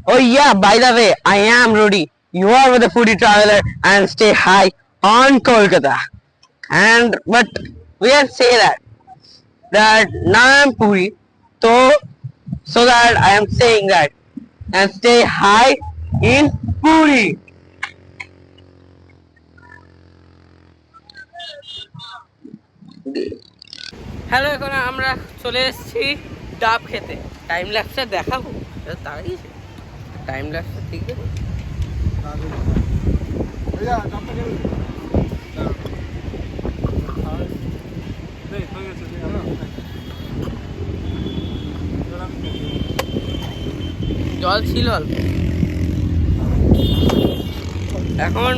Oh yeah, by the way, I am Rudy. You are the foodie traveler and stay high on Kolkata. And but we can say that now I am Puri, so that I am saying that and stay high in Puri. Hello, এখন আমরা চলে এসেছি ডাব খেতে। Time ল্যাপসটা দেখাবো, তাই time ল্যাপসটা ঠিক দেবো। জল ছিল অল্প, এখন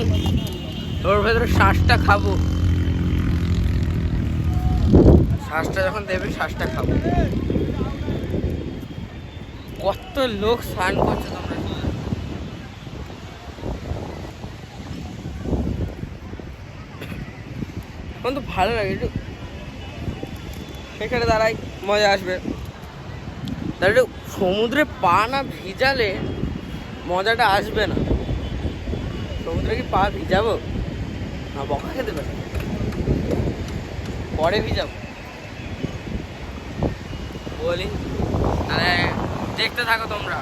ওর ভেতরে শ্বাসটা খাবো। শ্বাসটা যখন দেবে শ্বাসটা খাবো। কত লোক স্নান করছে তোমরা, এখন তো ভালো লাগে। একটু এখানে দাঁড়াই, মজা আসবে। তাহলে একটু সমুদ্রে পা না ভিজালে মজাটা আসবে না। সমুদ্রে কি পা ভিজাবো না বকা খেতে পারে, পরে ভিজাবো বলি। তাহলে দেখতে থাকো তোমরা।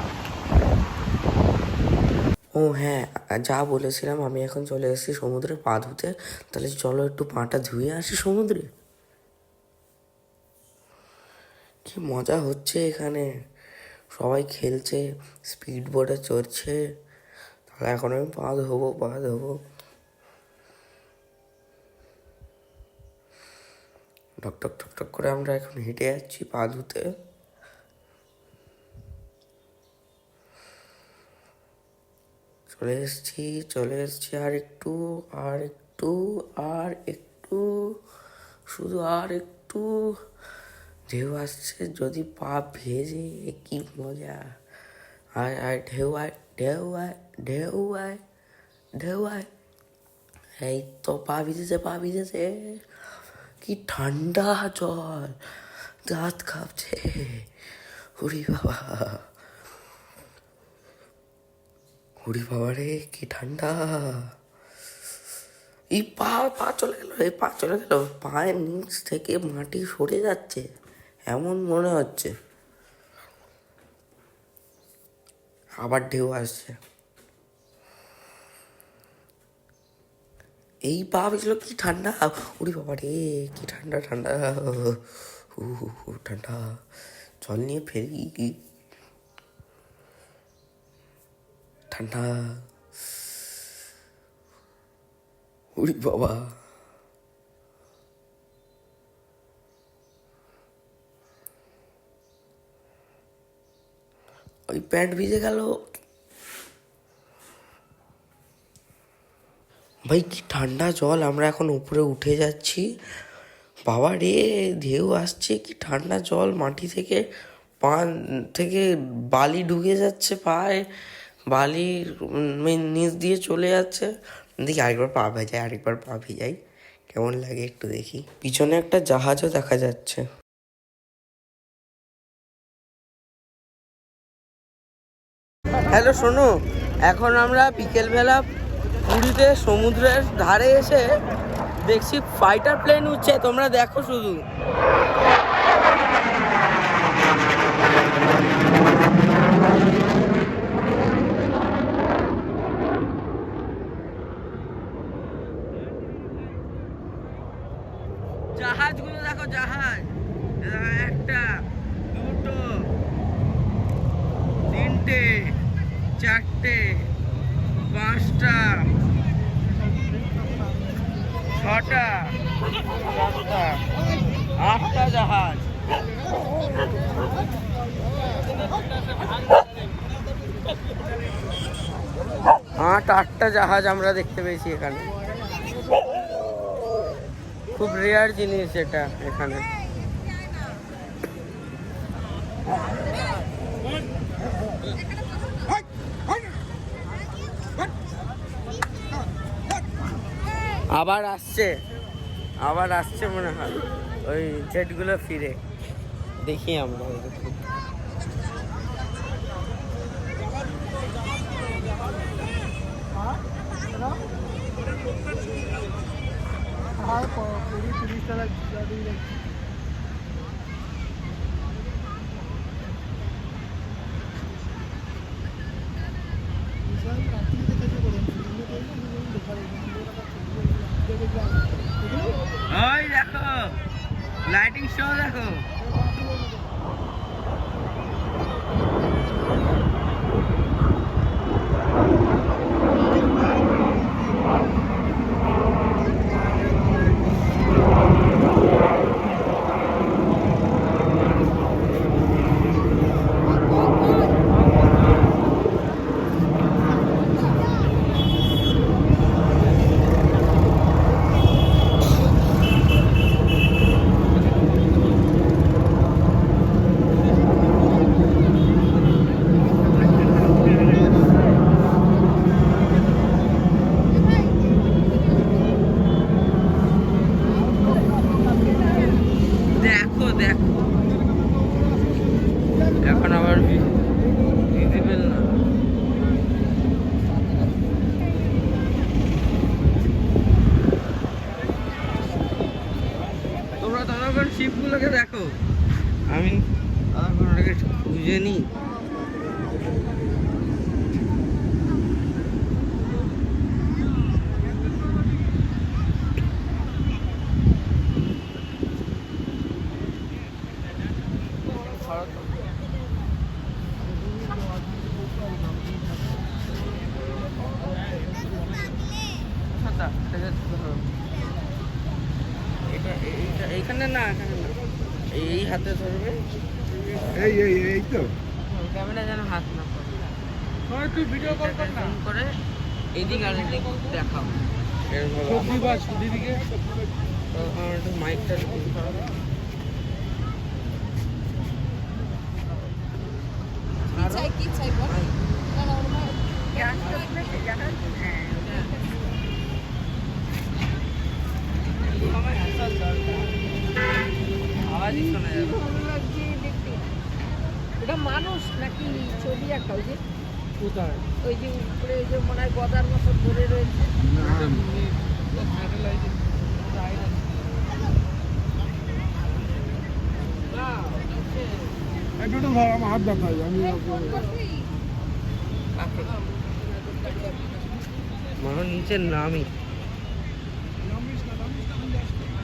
ও হ্যাঁ, যা বলেছিলাম, আমি এখন চলে এসেছি সমুদ্রে পা ধুতে। তাহলে চলো একটু পাটা ধুয়ে আসি সমুদ্রে। কি মজা হচ্ছে এখানে, সবাই খেলছে, স্পিড বোটে চড়ছে। তাহলে এখন আমি পা ধোবো, পা ধোবো। ঠক ঠক ঠক ঠক করে আমরা এখন হেঁটে যাচ্ছি পা ধুতে। চলে এসছি আর একটু, আর একটু, আর একটু, শুধু আর একটু। ঢেউ আসছে, যদি পা ভেজে কি মজা। আয় আয় ঢেউ আয়, ঢেউ আয়, ঢেউ আয়, ঢেউ আয়। এই তো পা ভিজেছে, পা ভিজেছে। কি ঠান্ডা জল, দাঁত কাঁপছে। উড়ি বাবা, উড়ি বাবা রে, কি ঠান্ডা। এই পা পা চলে গেল, এই পা চলে গেল। পায়ের নিচ থেকে মাটি সরে যাচ্ছে এমন মনে হচ্ছে। আবার ঢেউ আসছে। এই পা ভিজলো, কি ঠান্ডা। উড়ি বাবা রে, কি ঠান্ডা ঠান্ডা। ঠান্ডা। জল নিয়ে ফেলি কি ঠান্ডা। উড়ি বাবা, ওই প্যান্ট ভিজে গেল। ভাই কি ঠান্ডা জল। আমরা এখন উপরে উঠে যাচ্ছি। বাবা রে, ঢেউ আসছে, কি ঠান্ডা জল। মাটি থেকে পা থেকে বালি ঢুকে যাচ্ছে পায়ে, বালির নিচ দিয়ে চলে যাচ্ছে। দেখি আরেকবার পা ভেজাই, আরেকবার পা ভিজাই, কেমন লাগে একটু দেখি। পিছনে একটা জাহাজও দেখা যাচ্ছে। হ্যালো, শোনো, এখন আমরা বিকেলবেলা পুরীতে সমুদ্রের ধারে এসে দেখছি ফাইটার প্লেন উঠছে। তোমরা দেখো শুধু। জাহাজগুলো দেখো, জাহাজ। একটা, দুটো, তিনটে, চারটে, পাঁচটা, ছটা, সাতটা, আটটা জাহাজ। আটটা জাহাজ আমরা দেখতে পেয়েছি এখানে। খুব রেয়ার জিনিস এটা এখানে। আবার আসছে মনে হয় ওই জেটগুলো ফিরে। দেখি আমরা ওই দেখো লাইটিং শো দেখো। দেখো দেখো এখন আবার ভিজিবল না। তোমরা তখন শিপগুলোকে দেখো, আমি ওটাকে একটু খুঁজে নিই। এইখানে না, এখানে না, এই হাতে ধরবে, এই তো ক্যামেরা যেন হাত না পড়ে। তুই ভিডিও কল কর না করে এদিক আর এদিক দেখাও। দিদিকে আমার একটু মাইকটা কি চাই বল না না ওর আওয়াজই শোনা যাবে। এটা মানুষ নাকি ছবি একটা ওই যে কোথায় ওই যে উপরে ওই যে মনে হয় গদার মতো ধরে রয়েছে। একটু ধর আমার হাত দেখাই আমি মনে নিচে নামি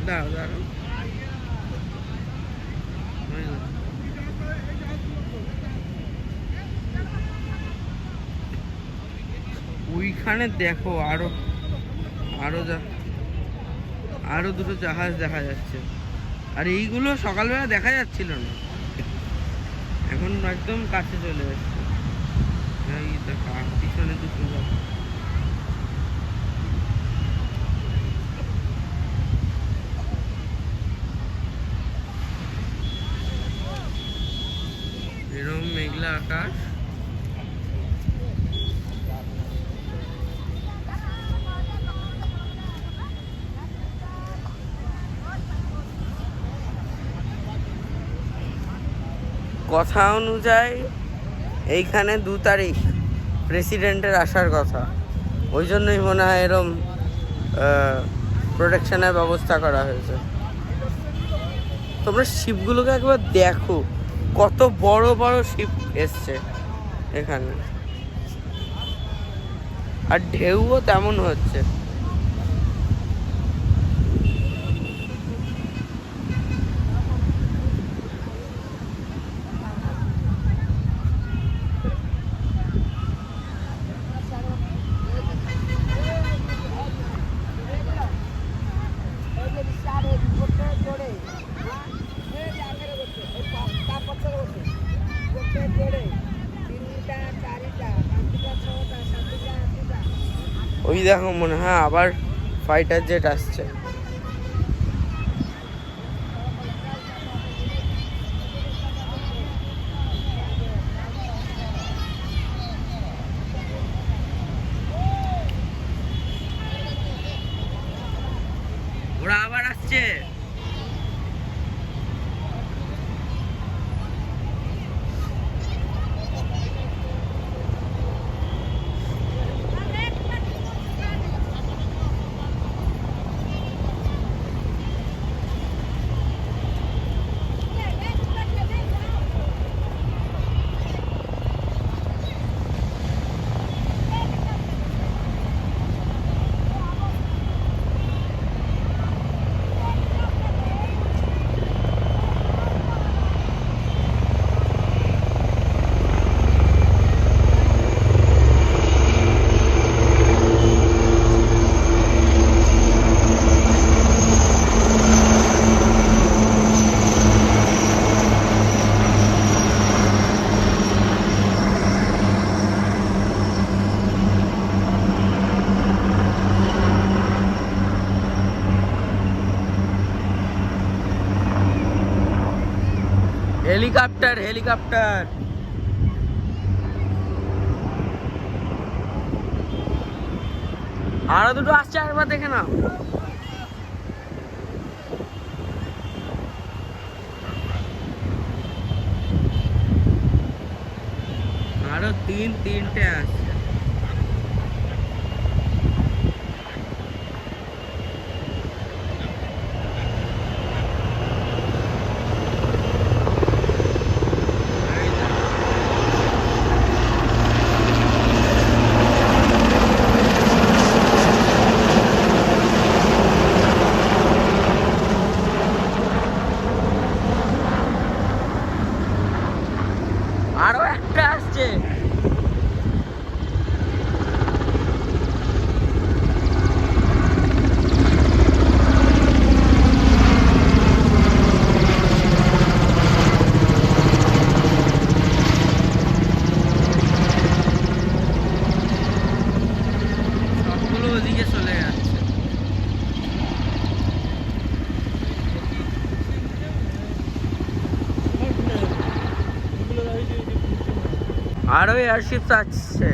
দাঁড়াও দাঁড়াও। ওইখানে দেখো আরো আরো আরো দুটো জাহাজ দেখা যাচ্ছে। আর এইগুলো সকালবেলা দেখা যাচ্ছিল না, এখন একদম কাছে চলে যাচ্ছে। এই দেখো পিছনে দুটো জাহাজ। এরকম মেঘলা আকাশ, কথা অনুযায়ী এইখানে 2 তারিখ প্রেসিডেন্টের আসার কথা, ওই জন্যই মনে হয় এরম প্রোটেকশনের ব্যবস্থা করা হয়েছে। তোমরা শিপগুলোকে একবার দেখো, কত বড় বড় শিপ এসছে এখানে, আর ঢেউও তেমন হচ্ছে। ওই দেখো মনে হয় আবার ফাইটার জেট আসছে। ওরা আবার আসছে। Helicopter helicopter. আরো দুটো আসছে, একবার দেখে নাও। আরো তিনটে আসছে। আরো একটা আসছে। সবগুলো ওদিকে চলে যাচ্ছে। আরো এয়ারশিপ আসছে।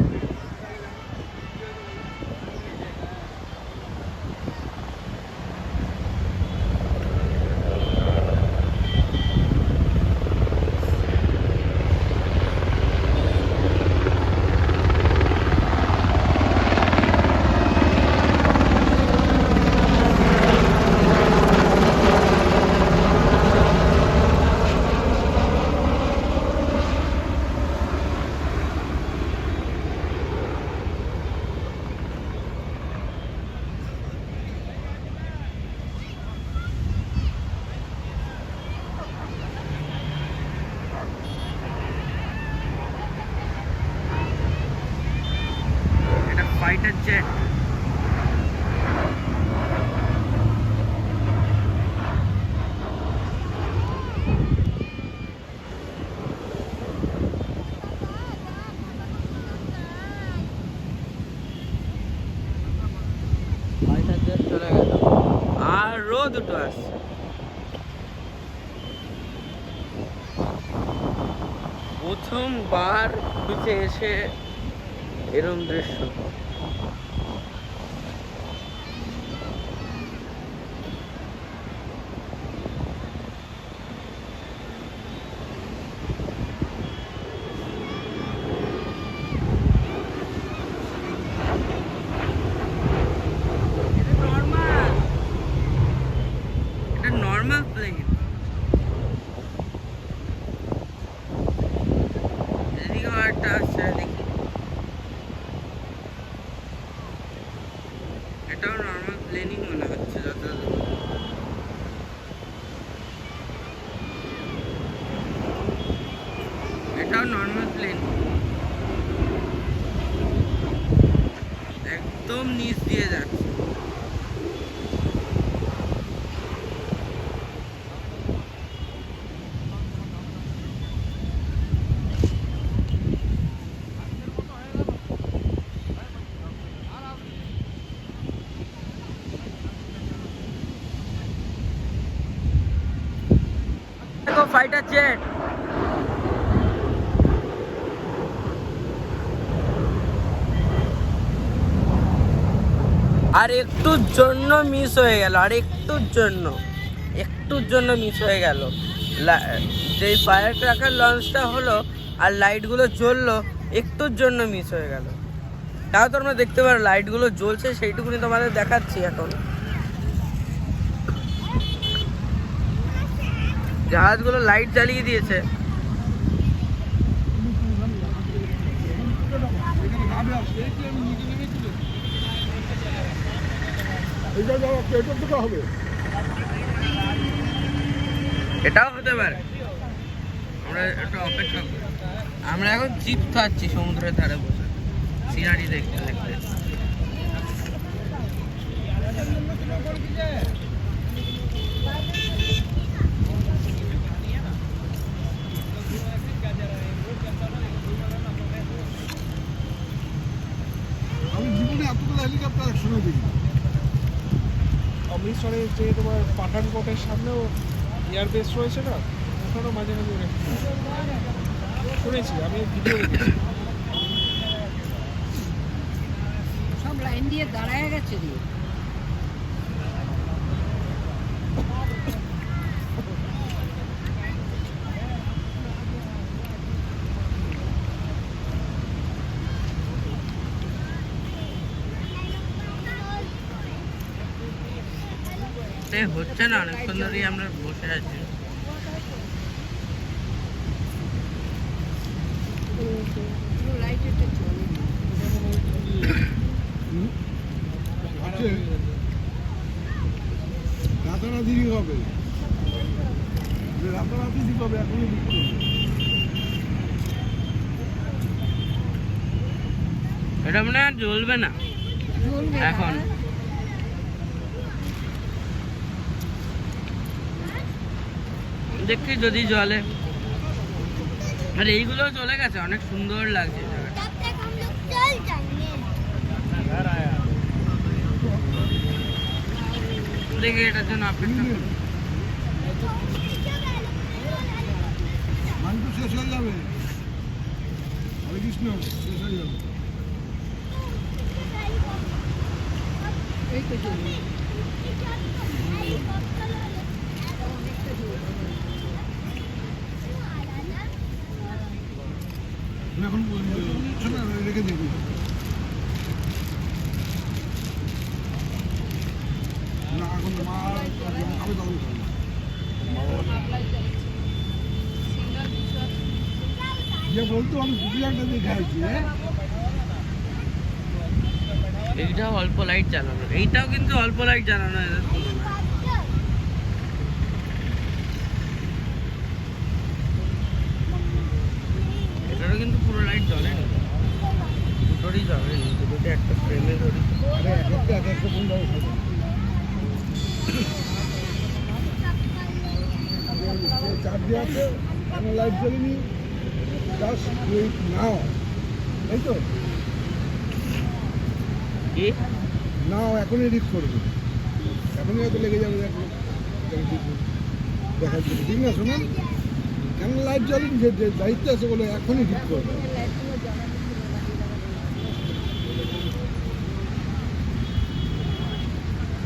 এটা ফাইটার জেট। ফাইটার জেট চলে গেল। আরো দুটো আসছে। প্রথমবার খুঁজে এসে এরম দৃশ্য। এটা নর্মাল প্লেন। এদিকেও একটা আসছে, দেখি। এটাও নর্মাল প্লেনই মনে হচ্ছে যতদূর। এটাও নর্মাল প্লেন, একদম নিচ দিয়ে যাচ্ছে। দেখো ফাইটার জেট। আর একটুর জন্য মিস হয়ে গেল, আর একটুর জন্য মিস হয়ে গেল। যেই ফায়ার ক্র্যাকার লঞ্চটা হলো আর লাইটগুলো জ্বললো, একটুর জন্য মিস হয়ে গেল। তাও তোমরা দেখতে পারো লাইটগুলো জ্বলছে, সেইটুকুনি তোমাদের দেখাচ্ছি এখন। জাহাজগুলো লাইট জ্বালিয়ে দিয়েছে। এটাও হতে পারে। আমরা একটু অপেক্ষা করি। আমরা এখন চিপ খাচ্ছি সমুদ্রের ধারে বসে, সিনারি দেখতে দেখতে। আমি জীবনে এতগুলো হেলিকপ্টার একসঙ্গে দেখি। অমৃতসরে যে তোমার পাঠানকোটের সামনেও এয়ারবেস রয়েছে না, এখনো মাঝে মাঝে ওড়ে। শুনেছি, আমি ভিডিও দেখেছি। সব লাইন দিয়ে দাঁড়ায় গেছে রে। হচ্ছে না, অনেকক্ষণ ধরেই আমরা বসে আছি। লাইটের চলে আছে, রাতারাতি দিক হবে, রাতারাতি দিক হবে, এখনই দিক করবে। এটা মনে হয় আর জ্বলবে না জ্বলবে এখন। দেখি যদি জলে। আর এইগুলো চলে গেছে, অনেক সুন্দর লাগছে জায়গাটা। तब तक हम लोग चल जाएंगे। দেখি এটার জন্য অপেক্ষা করি। মাংস শেষ হয়ে যাবে, হরে কৃষ্ণ, শেষ হয়ে যাবে। এই তো জ্বলবে। তুমি এখন শোনো, রেখে দেখবি না, এখন মা যখন খাবে তখন খাবে। যে বলতো আমি দুটি একটা দিয়ে খাইছি, হ্যাঁ এইটাও অল্প লাইট জ্বালানো, এইটাও কিন্তু অল্প লাইট জ্বালানো এদের তুলনায়। এটারও কিন্তু পুরো লাইট জ্বলেনি, দুটোরই জ্বলেনি, দুটোতে একটা ফ্রেমে ধরি। আরে এক একটা এক একটা কোন দাও খাবে। চার দিয়ে আছে, কোনো লাইট জ্বলেনি, জাস্ট ওয়েট নাও, তাই তো? কি নাও এখনই রিস্ক করবে, এখনই হয়তো লেগে যাবে, দেখো দেখার জন্য, ঠিক না? শোনেন, কেন লাইট জ্বলেনি, যে যে দায়িত্ব আছে বলে এখনই ঠিক করবে। লাইটগুলো জ্বালানো ছিল না।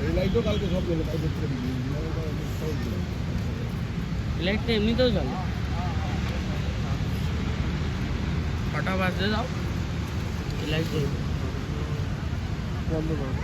এই লাইটও কালকে সব জ্বলে, কালকে থেকে দিবি। লাইটটা এমনিতেও জ্বলে। ছটা বাজতে দাও, লাইট জ্বলবে। বন্ধ করো।